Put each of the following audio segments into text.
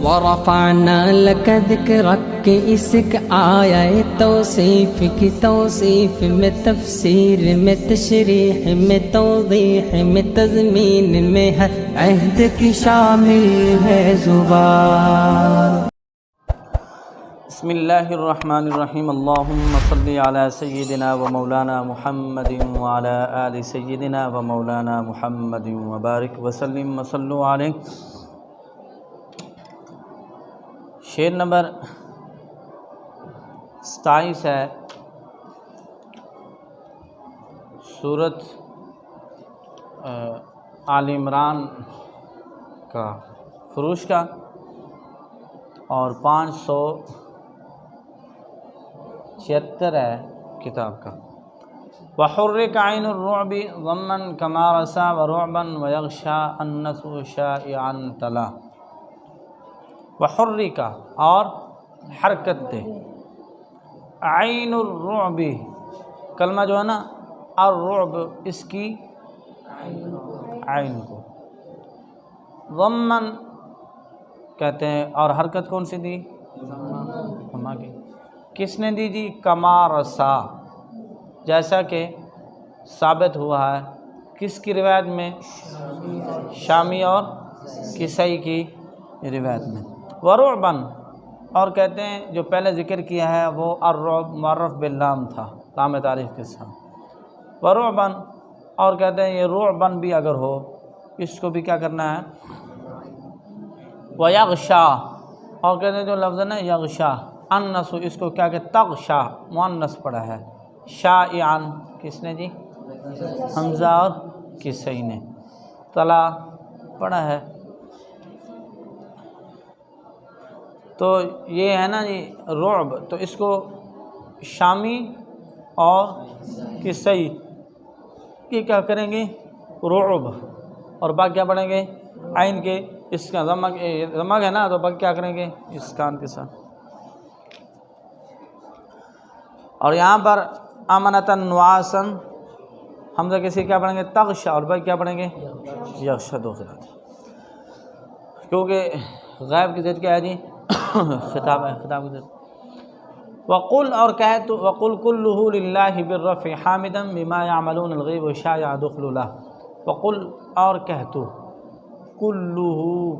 ورفعنا لك ذكرك کہ اس کا آیا ہے توصیف کی توصیف میں، تفسیر میں، تشریح میں، توضیح میں، تضمین میں ہے، عہد کی شامل ہے زبان۔ بسم اللہ الرحمن الرحیم، اللہم صلی علی سیدنا و مولانا محمد وعلی آل سیدنا و مولانا محمد وبارک وسلم وصلو علیہ۔ شعر نمبر 27 ہے سورۃ آل عمران کا فروش کا، اور 576 ہے کتاب کا۔ وحرک عین الرعب ضما کما رسا ورعبا ویغشا النس شائعا تلا۔ وحرک اور حرکت دے، عین الرعب کلمہ جو ہے نا الرعب اس کی عین کو ضمن کہتے ہیں، اور حرکت کون سی دی؟ ضمہ کی۔ کس نے دی جی؟ کما رسا، جیسا کہ ثابت ہوا ہے کس کی روایت میں؟ شامی اور کسائی کی روایت میں۔ ورعبن اور کہتے ہیں جو پہلے ذکر کیا ہے وہ الرعب معرف باللام تھا، لام تعریف کے ساتھ۔ ورعبن اور کہتے ہیں یہ رعبن بھی اگر ہو اس کو بھی کیا کرنا ہے؟ ویغشا اور کہتے ہیں جو لفظ ہے نا یغشا، النس اس کو کیا کہ تغشا مؤنث پڑھا ہے، شائعاً کس نے جی؟ حمزہ اور کسائی نے، تلا پڑھا ہے۔ تو یہ ہے نا جی رعب، تو اس کو شامی اور کسائی یہ کیا کریں گے؟ رعب، اور باقی کیا پڑھیں گے؟ عین کے اس کا ضمہ ہے نا، تو باقی کیا کریں گے؟ اسکان کے ساتھ۔ اور یہاں پر امنتن نعاسن حمزہ کسی کیا پڑھیں گے؟ تغشا، اور باقی کیا پڑھیں گے؟ یغشا، دو قرات، کیونکہ غائب کی ضد کیا ہے جی؟ خطاب ہے، خطاب کی ضد۔ وقل اور کہہ تو، وقل کلہ للہ بالرفع حامدا بما یعملون الغیب شائع دخل له۔ وقل اور کہہ تو، کلہ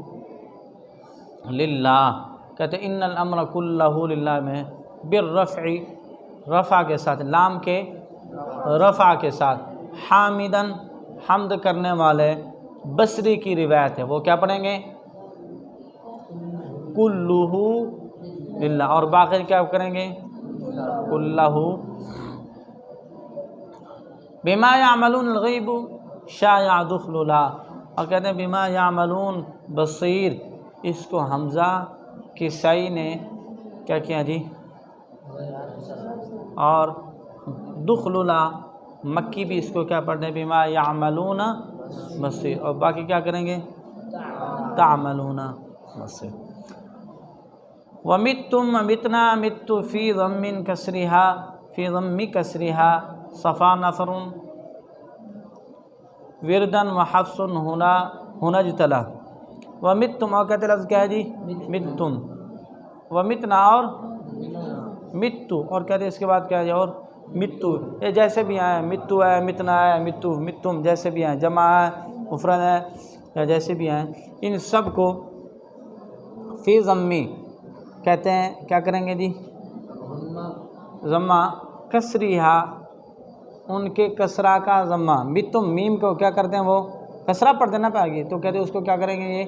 للہ کہتے ان الامر کلہ للہ میں بالرفع رفع کے ساتھ، لام کے رفع کے ساتھ، حامدن حمد کرنے والے، بصری کی روایت ہے، وہ کیا پڑھیں گے؟ کلہ للہ، اور باقی کیا کریں گے؟ کلہ بما یعملون الغیب شائع دخل له، اور کہتے ہیں بما یعملون بصیر، اس کو حمزہ کسائی نے کیا کیا جی؟ اور دخل له مکی بھی اس کو کیا پڑھتے ہیں؟ بما یعملون بصیر، اور باقی کیا کریں گے؟ تعملون بصیر۔ ومتم ومتنا مت فی ضم کسرها فی ضم کسرها صفا نفر وردن وحفص ہنا اجتلا۔ ومتم اور کہتے لفظ کیا ہے جی؟ متم، ومتنا اور متو، اور کہتے اس کے بعد کیا ہے جی؟ اور متو، یہ جیسے بھی آئے، متو ہے، متنا ہے، متو، متم جیسے بھی آئے، جمع ہے، مفرد ہے، یا جیسے بھی آئیں، ان سب کو فی ضمی کہتے ہیں کیا کریں گے جی؟ ضمہ کسریہا، ان کے کسرہ کا ضمہ، متم میم کو کیا کرتے ہیں؟ وہ کسرہ پڑھتے ہیں نا پہ آگے، تو کہتے ہیں اس کو کیا کریں گے؟ یہ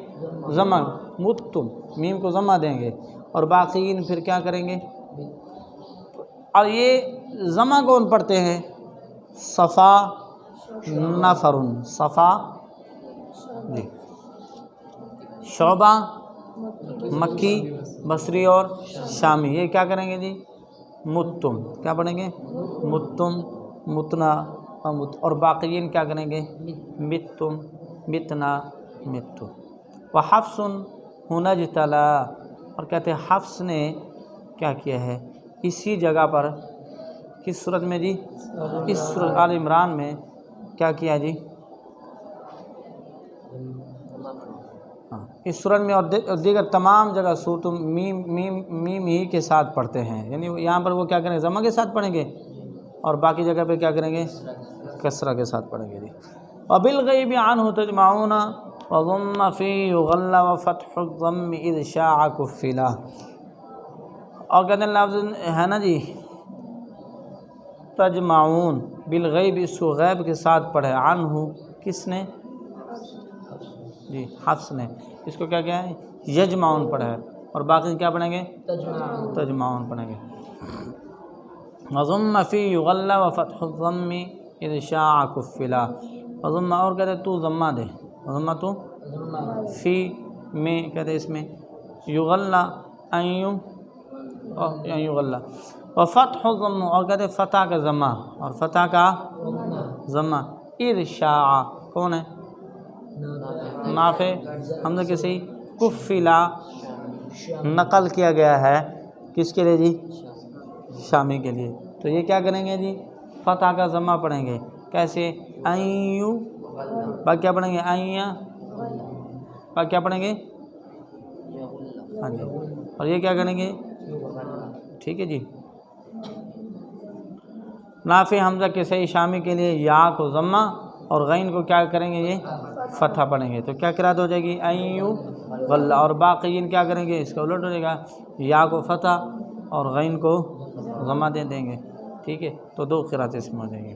ضمہ، متم میم کو ضمہ دیں گے، اور باقیین پھر کیا کریں گے؟ اور یہ ضمہ کون پڑھتے ہیں؟ صفا نفرن، صفا جی، شعبہ مکی بصری اور شامی، یہ کیا کریں گے جی؟ متم کیا پڑھیں گے؟ متم، متنا اور باقیین کیا کریں گے؟ متم، متنا، متو۔ وحفص ہنا اجتلا، اور کہتے ہیں حفص نے کیا کیا ہے اسی جگہ پر، کس صورت میں جی؟ اس سورۃ آل عمران میں کیا کیا جی؟ ہاں اس صورت میں اور دیگر تمام جگہ صورت میم ہی کے ساتھ پڑھتے ہیں، یعنی یہاں پر وہ کیا کریں گے؟ ضمہ کے ساتھ پڑھیں گے، اور باقی جگہ پہ کیا کریں گے؟ کسرہ کے ساتھ پڑھیں گے جی۔ وبالغیب عنہ تجمعون وضم فی یغل وفتح الضم اذ شاع کفلا، اور کہتے ہیں لفظ ہے نا جی تجمعون بالغیب، اس کو غیب کے ساتھ پڑھے، عنہ کس نے؟ جی حفص نے، اس کو کیا کیا ہے؟ یجمعون پڑھا ہے، اور باقی کیا پڑھیں گے؟ تجمعون پڑھیں گے۔ وضم فی یغل وفتح الضم اذ شاع کفلا، وضم اور کہتے ہیں تو ضمہ دے، ضمہ تو فی میں کہتے ہیں اس میں یغل ایوں اور یغل، وفتح الضم اور کہتے ہیں فتح کا ضمہ، اور فتح کا ضمہ، اذ شاع کون ہے؟ نافع حمزہ کے صحیح، کفلا نقل کیا گیا ہے کس کے لیے جی؟ شامی کے لیے، تو یہ کیا کریں گے جی؟ فتح کا ضمہ پڑھیں گے، کیسے؟ ایوں، باقی کیا پڑھیں گے؟ ایاں، باقی کیا پڑھیں گے؟ ہاں جی، اور یہ کیا کریں گے؟ ٹھیک ہے جی۔ نافع حمزہ کے صحیح شامی کے لیے یا کو ضمہ اور غین کو کیا کریں گے؟ یہ فتح پڑھیں گے، تو کیا قرات ہو جائے گی؟ ایوں غلہ، اور باقیین کیا کریں گے؟ اس کا الٹ ہو جائے گا، یا کو فتح اور غین کو ضمہ دے دیں گے، ٹھیک ہے، تو دو قرات اس میں ہو جائیں گی۔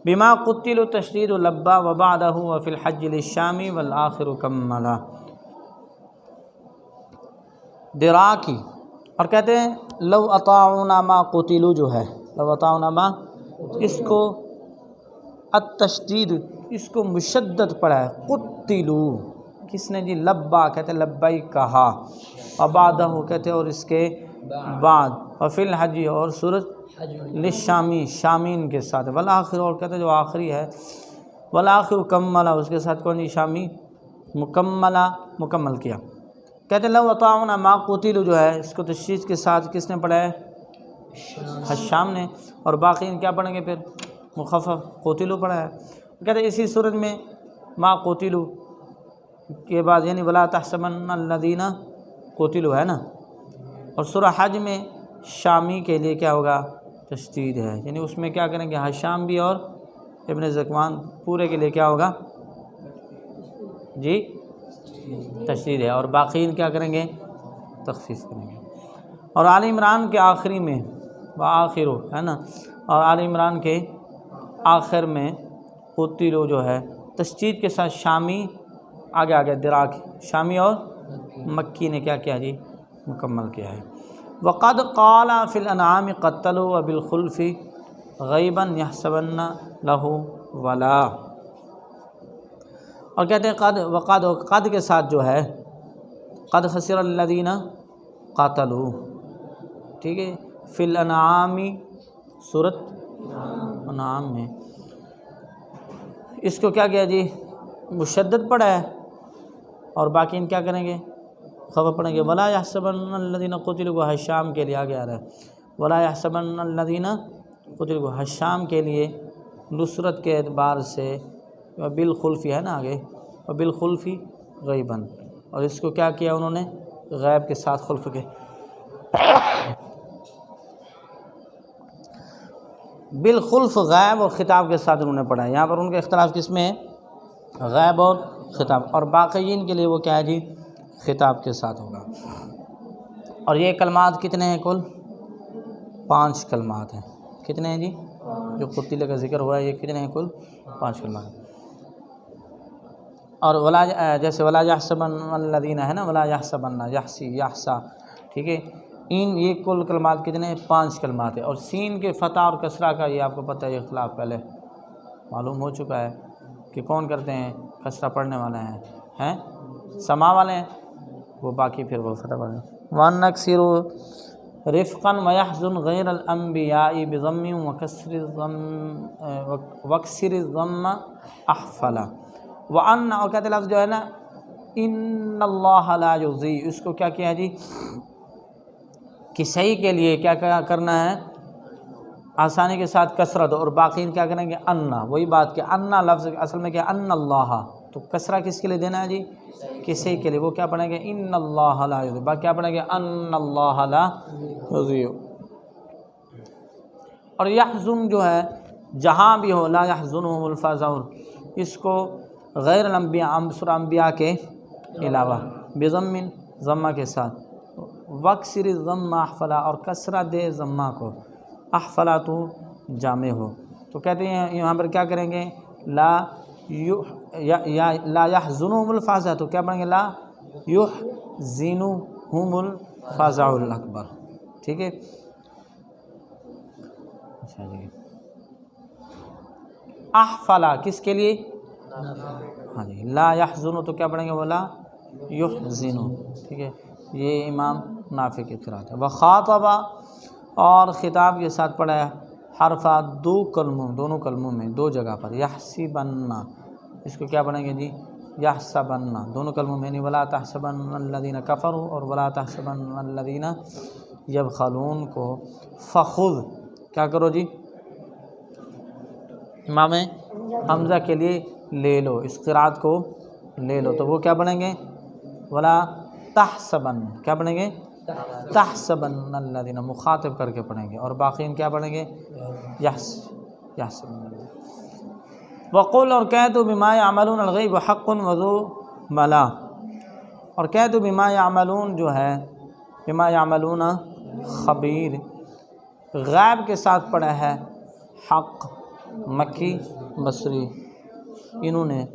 بما قتل تشدید لبا وبعدہ وفی الحج للشامی والآخر کملا، دراکی، اور کہتے ہیں لو اطاعونا ما قتلوا جو ہے، لو اطاعونا ما، اس کو التشدید، اس کو مشدد پڑھا ہے، قتلوا کس نے جی؟ لبا کہتے ہیں لبیک کہا، وبعدہ کہتے ہیں اور اس کے بعد، وفی الحج اور سورۃ للشامی شامین کے ساتھ، والآخر اور کہتے ہیں جو آخری ہے، والآخر کملا اس کے ساتھ کون جی؟ شامی مکملہ مکمل کیا، کہتے ہیں لو اطاعونا ما قتلوا جو ہے اس کو تشدید کے ساتھ کس نے پڑھا ہے؟ حشام نے، اور باقی کیا پڑھیں گے پھر؟ مخفف قتلوا پڑھا ہے، کہتے ہیں اسی صورت میں ما قتلوا کے بعد یعنی ولا تحسبن الذین قتلوا ہے نا، اور سورہ حج میں شامی کے لیے کیا ہوگا؟ تشدید ہے، یعنی اس میں کیا کریں گے؟ حشام بھی اور ابن ذکوان پورے کے لیے کیا ہوگا جی؟ تشدید ہے، اور باقین کیا کریں گے؟ تخفیف کریں گے۔ اور آل عمران کے آخری میں وآخر ہے نا، اور آل عمران کے آخر میں قتلوا جو ہے تشدید کے ساتھ شامی آگے آگے دراک، شامی اور مکی نے کیا کیا جی؟ مکمل کیا ہے۔ وقد قال فی الانعام قتلوا وبالخلف غیبا یحسبن لہ ولا، اور کہتے ہیں قد، وقد قد کے ساتھ جو ہے قد خسر الذین قاتلوا، ٹھیک ہے، فی الانعام سورۃ انعام میں اس کو کیا کیا جی؟ مشدد پڑھا ہے، اور باقی ان کیا کریں گے؟ خبر پڑھیں گے، ولا یحسبن الذین قتلوا کو حشام کے لیے آگے آ رہا ہے، ولا یحسبن الذین قتلوا حشام کے لیے نصرت کے اعتبار سے، بالخلفی ہے نا آگے، بالخلفی غیباً، اور اس کو کیا کیا انہوں نے؟ غیب کے ساتھ خلف کے، بالخلف غیب اور خطاب کے ساتھ انہوں نے پڑھا ہے، یہاں پر ان کا اختلاف کس میں ہے؟ غیب اور خطاب، اور باقیین کے لیے وہ کیا ہے جی؟ خطاب کے ساتھ ہوگا۔ اور یہ کلمات کتنے ہیں کل؟ 5 کلمات ہیں، کتنے ہیں جی؟ جو قتل کا ذکر ہوا ہے یہ کتنے ہیں کل؟ 5 کلمات ہیں۔ اور ولا جیسے ولا یحسبن الذین ہے نا، ولا یحسبن یحسی یحسا، ٹھیک ہے، یہ کل کلمات کتنے ہیں؟ 5 کلمات ہیں۔ اور سین کے فتح اور کسرہ کا یہ آپ کو پتہ ہے، یہ اختلاف پہلے معلوم ہو چکا ہے کہ کون کرتے ہیں؟ کسرہ پڑھنے والے ہیں سما والے ہیں، وہ باقی پھر وہ فتح پڑھنے۔ وَنَكْسِرُ رِفْقًا وَيَحْزُنْ غَيْرَ الْأَنْبِيَاءِ بِضَمٍّ وَكَسْرِ الضَّمَّ أَحْفَلَ، وَأَنَّ اور کہتے لفظ جو ہے نا إِنَّ اللَّهَ لَا يُضِيعُ، اس کو کیا کیا ہے جی؟ کہ صحیح کے لیے کیا کرنا ہے؟ آسانی کے ساتھ کثرت، اور باقین کیا کریں گے؟ انا، وہی بات کہ انا لفظ اصل میں کیا؟ ان اللہ، تو کسرہ کس کے لیے دینا ہے جی؟ کسی کے لیے. وہ کیا پڑھیں گے؟ ان اللہ لا یضیع. باقی کیا پڑھیں گے؟ ان اللہ لا یضیع. اور یحزن جو ہے جہاں بھی ہو، لا یحزنہم الفزع، اس کو غیر الانبیاء سورہ انبیاء کے علاوہ بضم ضمہ کے ساتھ، وکسر الضم احفلا، اور کسرہ دے ضمہ کو، احفلا تو جامع ہو. تو کہتے ہیں یہاں پر کیا کریں گے؟ لا یحزنہم الفزع، تو کیا پڑھیں گے؟ لا یحزنہم الفزع الاکبر. ٹھیک ہے. اچھا جی. احفلا کس کے لیے؟ ہاں جی. لا یحزن تو کیا پڑھیں گے؟ وہ لا یحزن. ٹھیک ہے. یہ امام نافع کی قرات ہے. وخاطبہ، اور خطاب کے ساتھ پڑھا ہے حرفہ دو کلموں، دونوں کلموں میں دو جگہ پر. یحسبن، اس کو کیا پڑھیں گے جی؟ یحسبن. دونوں کلموں میں، نہیں ولا تحسبن الذین کفروا اور ولا تحسبن الذین یبخلون کو فخذ کیا کرو جی؟ امام حمزہ کے لیے لے لو، اس قرات کو لے لو. تو وہ کیا پڑھیں گے؟ ولا تحسبن. کیا پڑھیں گے؟ تحسبن الذین، مخاطب کر کے پڑھیں گے. اور باقین کیا پڑھیں گے؟ یحسبن. وقل، اور کہہ تو بما یعملون الغیب حق وذو ملا. اور کہہ تو بما یعملون جو ہے بما یعملون خبیر، غیب کے ساتھ پڑھا ہے حق مکی بصری انہوں نے.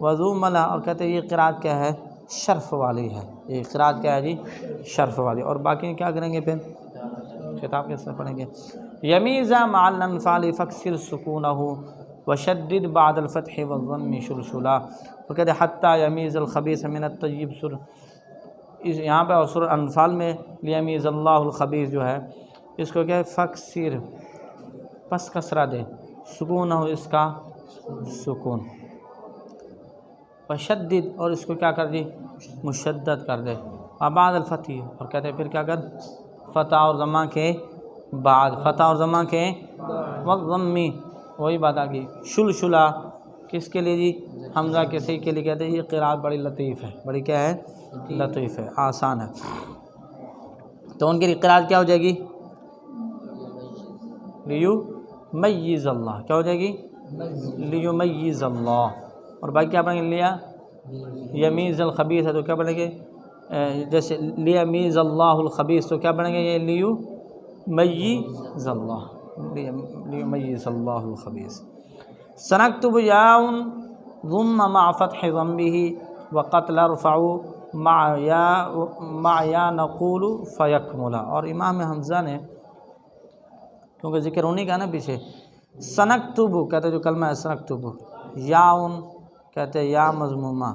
وذو ملا، اور کہتے ہیں یہ قرات کیا ہے؟ شرف والی ہے. یہ قرات کیا ہے جی؟ شرف والی. اور باقی کیا کریں گے؟ پھر خطاب کے ساتھ پڑھیں گے یمیز مع الانفال فکسر سکونہ وشدد بعد الفتح والضم شلشلا. اور کہتے ہیں حتی یمیز الخبیث من الطیب. یہاں پہ اور سورہ انفال میں لیمیز اللہ الخبیث جو ہے اس کو کیا ہے؟ فکسر، پس کسرہ دے، سکون ہو اس کا سکون، وشدد، اور اس کو کیا کر دی؟ مشدد کر دے. بعد الفتح، اور کہتے ہیں پھر کیا کر؟ فتح اور ضمہ کے بعد، فتح اور ضمہ کے والضمی، وہی بات آ گئی. شلشلا کس کے لیے جی؟ حمزہ کے صحیح کے لیے. کہتے ہیں یہ قرات بڑی لطیف ہے، بڑی کیا ہے؟ لطیف ہے، آسان ہے. تو ان کی قرات کیا ہو جائے گی؟ لیمیز اللہ. کیا ہو جائے گی؟ لیمیز اللہ. اور باقی کیا پڑھیں گے؟ لیا یمیز الخبیث ہے تو کیا پڑھیں گے؟ جیسے لیمیز اللہ الخبیث تو کیا پڑھیں گے؟ یہ لیمیز اللہ، لیمیز اللہ الخبیث. سنکتب یاء ضم مع فتح ضمه وقتل ارفع مع یا نقول فیکملا. اور امام حمزہ نے کیونکہ ذکر ہونے کا نا پیچھے، سنکتب کہتے ہیں جو کلمہ ہے سنکتب، یاؤن کہتے ہیں یا مضمومہ،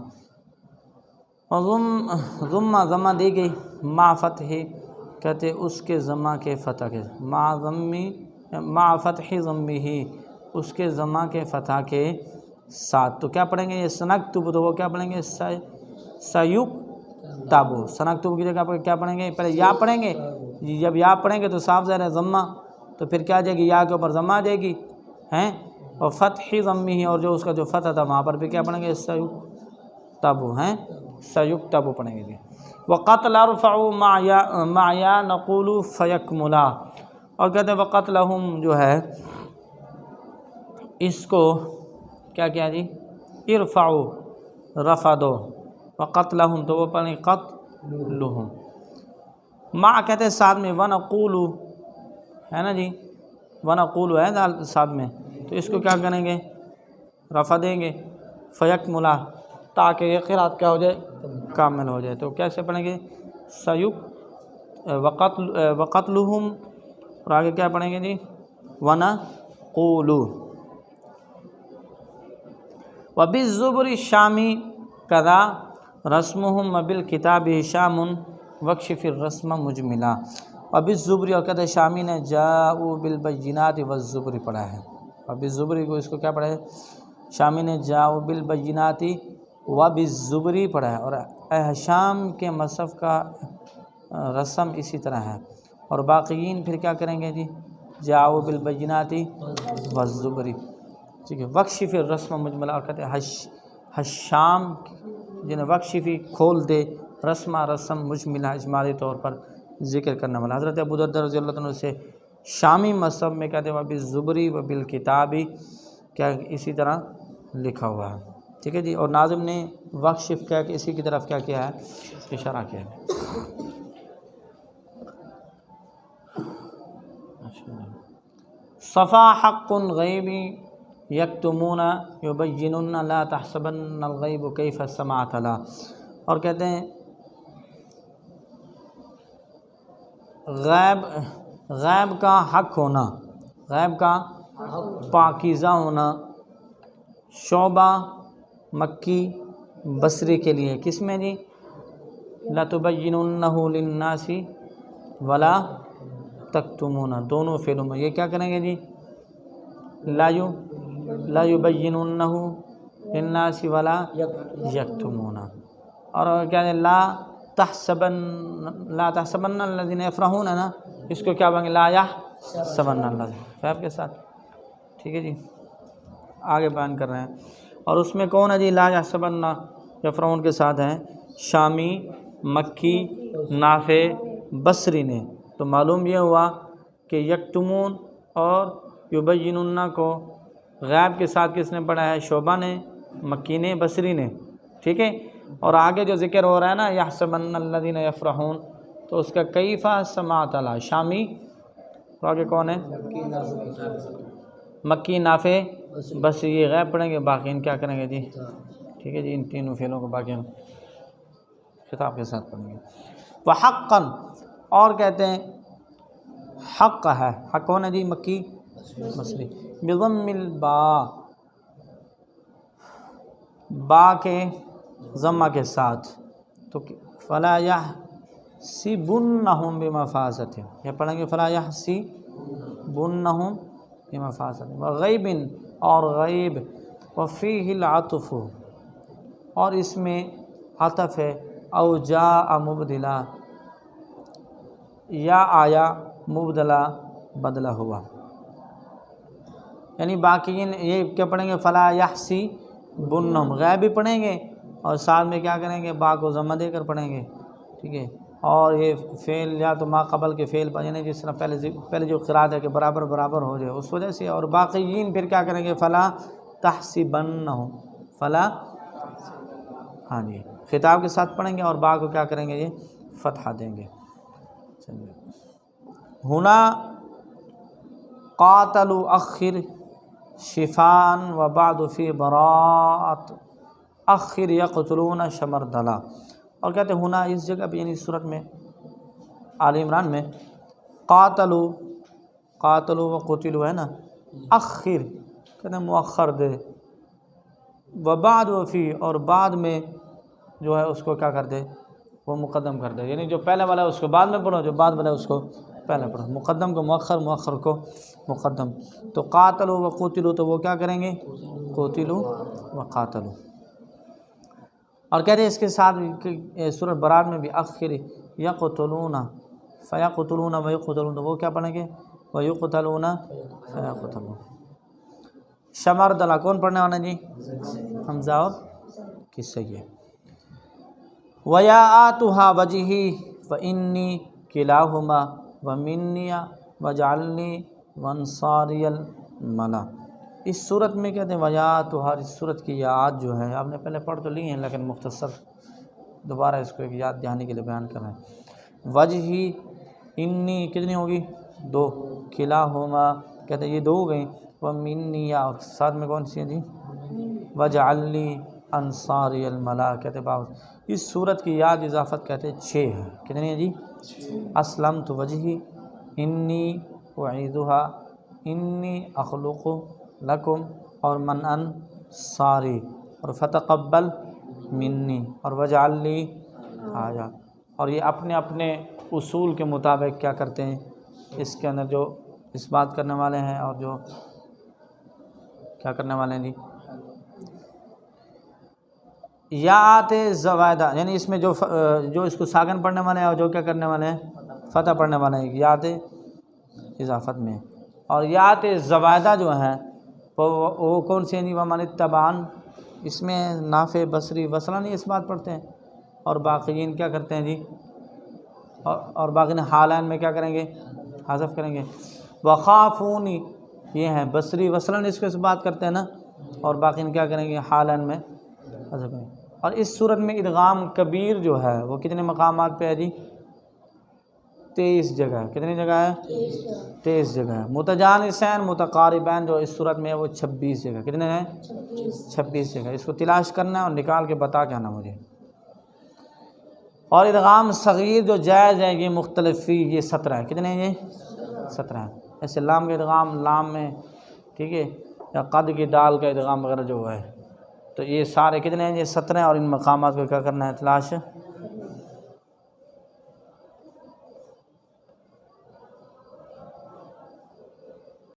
ضمہ ضمہ دی گئی، مع فتح کہتے ہیں اس کے ضمہ کے فتح کے، مع فتح ضمہ اس کے ضمہ کے فتح کے ساتھ. تو کیا پڑھیں گے؟ یہ سنکتب، تو وہ کیا پڑھیں گے؟ سیکتب. سنکتب کی جگہ پر کیا پڑھیں گے؟ پہلے یا پڑھیں گے. جب یا پڑھیں گے تو صاف ظاہر ہے ضمہ، تو پھر کیا جائے گی؟ یا کے اوپر ضمہ آ جائے گی ہیں، اور فتح ضمہ، اور جو اس کا جو فتح تھا وہاں پر بھی کیا پڑھیں گے؟ سیکتب ہیں، سیکتب پڑھیں گے جی. وقتل ارفع مع یا نقول فیکملا. اور کہتے ہیں وقتلہم جو ہے اس کو کیا کیا جی؟ ارفعو، رفع دو، وقتلہم تو وہ پڑھیں قتلہم. مع کہتے ہیں ساتھ میں، ونقول ہے نا جی، ونقول ہے دال ساتھ میں، تو اس کو کیا کریں گے؟ رفع دیں گے. فیکملا، تاکہ یہ قرات کیا ہو جائے؟ کامل ہو جائے. تو کیسے پڑھیں گے؟ وقتلہم، اور آگے کیا پڑھیں گے جی؟ ونقول. وبالزبر الشامی کذا رسمهم وبالکتاب شام وکشف الرسم مجملا. وبالزبر، اور کہتے ہیں شامی نے جاءوا بالبینات والزبر پڑھا ہے. وبالزبر کو اس کو کیا پڑھا ہے؟ شامی نے جاءوا بالبینات وبالزبر پڑھا ہے. اور احشام کے مصحف کا رسم اسی طرح ہے. اور باقیین پھر کیا کریں گے جی؟ جاءوا بالبینات والزبر. ٹھیک ہے. وکشف الرسم مجملا، اور کہتے ہیں حشام جنہیں وقشفی کھول دے، رسمہ رسم مجملہ اجمالی طور پر ذکر کرنے والا۔ حضرت ابو دردہ رضی اللہ عنہ سے شامی مذہب میں کہتے ہیں وہ بالزبری و بالکتابی، کیا اسی طرح لکھا ہوا ہے، ٹھیک ہے جی۔ اور ناظم نے وقشف کہہ کے اسی کی طرف کیا کیا ہے، اشارہ کیا ہے۔ صفا حق غیبی یکتمون یبینن لا تحسبن الغیب کیف سمعت لا، اور کہتے ہیں غیب کا حق ہونا، غیب کا پاکیزہ ہونا، شعبہ مکی بصری کے لیے، کس میں جی؟ لَتُبَيِّنُنَّهُ لِلنَّاسِ وَلَا تَكْتُمُونَ، دونوں فعلوں میں یہ کیا کریں گے جی؟ لا يُبَيِّنُنَّهُ لِلنَّاسِ وَلَا يَكْتُمُونَ، اور کیا ہے لا تحسبن الذین یفرحون ہے نا، اس کو کیا بنیں گے؟ لا یحسبن الذین، فیب کے ساتھ، ٹھیک ہے جی، آگے بیان کر رہے ہیں۔ اور اس میں کون ہے جی؟ لا یحسبن یفرحون کے ساتھ ہیں شامی، مکی، نافع، بصری نے۔ تو معلوم یہ ہوا کہ یکتمون اور یبینون کو غیب کے ساتھ کس نے پڑھا ہے؟ شعبہ نے، مکی نے، بصری نے، ٹھیک ہے۔ اور آگے جو ذکر ہو رہا ہے نا یحسبن الذین یفرحون، تو اس کا کیف سمعت لا شامی، تو آگے کون ہے؟ مکی، نافع، بصری، یہ غیب پڑھیں گے، باقی ان کیا کریں گے جی؟ ٹھیک ہے جی، ان تینوں فعلوں کو باقی ہم خطاب کے ساتھ پڑھیں گے۔ وحقاً، اور کہتے ہیں حق ہے، حق کون ہے جی؟ مکی، بصری، بضم الباء، با کے ضمہ کے ساتھ، تو فلا یحسبنہم بمفازۃ، یہ پڑھیں گے فلا یحسبنہم بمفازۃ، وغیب، اور غیب، وفیہ العطف، اور اس میں عطف ہے، او جاء مبدلا، یا آیا مبدلا بدلہ ہوا، یعنی باقی یہ کیا پڑھیں گے؟ فلا یحسبنہم، غیب بھی پڑھیں گے اور ساتھ میں کیا کریں گے؟ با کو ضمہ دے کر پڑھیں گے، ٹھیک ہے۔ اور یہ فعل یا تو ما قبل کے فعل پر، یعنی جس طرح پہلے جو قرات ہے کہ برابر برابر ہو جائے اس وجہ سے، اور باقیین پھر کیا کریں گے؟ فلا تحسبنہم، فلا، ہاں جی، خطاب کے ساتھ پڑھیں گے اور با کو کیا کریں گے؟ یہ فتحہ دیں گے۔ ہنا قاتلوا اخر شفان وبعد فی براءت اخر یقتلون شمردلا، اور کہتے ہیں ہنا اس جگہ پہ، یعنی صورت میں آل عمران میں، قاتلوا و قتلوا ہے نا، اخر کہتے ہیں مؤخر دے، وبعد وفی، اور بعد میں جو ہے اس کو کیا کر دے؟ وہ مقدم کر دے، یعنی جو پہلے والا ہے اس کو بعد میں پڑھو، جو بعد والا ہے اس کو پہلے پڑھو، مقدم کو مؤخر، مؤخر کو مقدم۔ تو قاتلوا و قتلوا، تو وہ کیا کریں گے؟ قتلوا و قاتلوا۔ اور کہتے ہیں اس کے ساتھ سورۃ برات میں بھی اخر یقتلون فیقتلون ویقتلون، تو وہ کیا پڑھیں گے؟ ویقتلون فیقتلون۔ شمردلا کون پڑھنے والا جی؟ حمزہ اور کس سے یہ؟ وَيَا وجہی وَإِنِّي کلاہما وَمِنِّي وَجْعَلْنِي وَانصَارِيَ الْمَلَا۔ اس صورت میں کہتے ہیں وَيَا، اس صورت کی یاد جو ہے آپ نے پہلے پڑھ تو لی ہیں لیکن مختصر دوبارہ اس کو ایک یاد دہانی کے لیے بیان کر رہے ہیں۔ وجہی، انی کتنی ہوگی؟ 2، کلاہما کہتے ہیں یہ 2 ہو گئیں، وَمِنِّي، اور ساتھ میں کون سی ہیں جی؟ وَجْعَلْنِي انصاری الملا، کہتے ہیں باؤ، اس صورت کی یاد اضافت کہتے ہیں 6 ہے، کتنی ہے جی؟ اسلمت وجہی، انی اعیدها، انی اخلق لکم، اور من انصاری، اور فتقبل منی، اور وجعل لی آیا، اور یہ اپنے اپنے اصول کے مطابق کیا کرتے ہیں؟ اس کے اندر جو اس بات کرنے والے ہیں اور جو کیا کرنے والے ہیں جی؟ یا آتے زوائدہ، یعنی اس میں جو اس کو ساکن پڑھنے والے ہیں اور جو کیا کرنے والے ہیں؟ فتح پڑھنے والے ہیں، یا آتے اضافت میں، اور یا آتے زوائدہ جو ہیں وہ کون سی ہیں جی؟ ومن اتبعن اس میں نافع بصری وصلاً اس بات پڑھتے ہیں، اور باقیین کیا کرتے ہیں جی، اور باقی حالین میں کیا کریں گے، حذف کریں گے۔ وخافونی یہ ہیں بصری وصلاً اس کو اس بات کرتے ہیں نا، اور باقی کیا کریں گے، حالین میں حذف کریں گے۔ اور اس صورت میں ادغام کبیر جو ہے وہ کتنے مقامات پہ ہے جی، 23 جگہ ہے۔ کتنی جگہ ہے؟ 23 جگہ ہے۔ متجانسین متقاربین جو اس صورت میں ہے وہ 26 جگہ، کتنے ہیں؟ 26 جگہ۔ اس کو تلاش کرنا ہے اور نکال کے بتا کے آنا مجھے۔ اور ادغام صغیر جو جائز ہے یہ مختلف فی، یہ 17 ہے۔ کتنے ہیں یہ؟ 17 ہیں۔ ایسے لام کے ادغام لام میں، ٹھیک ہے، یا قد کی دال کا ادغام وغیرہ جو ہے، تو یہ سارے کتنے ہیں؟ یہ 17 ہیں، اور ان مقامات کو کیا کرنا ہے؟ تلاش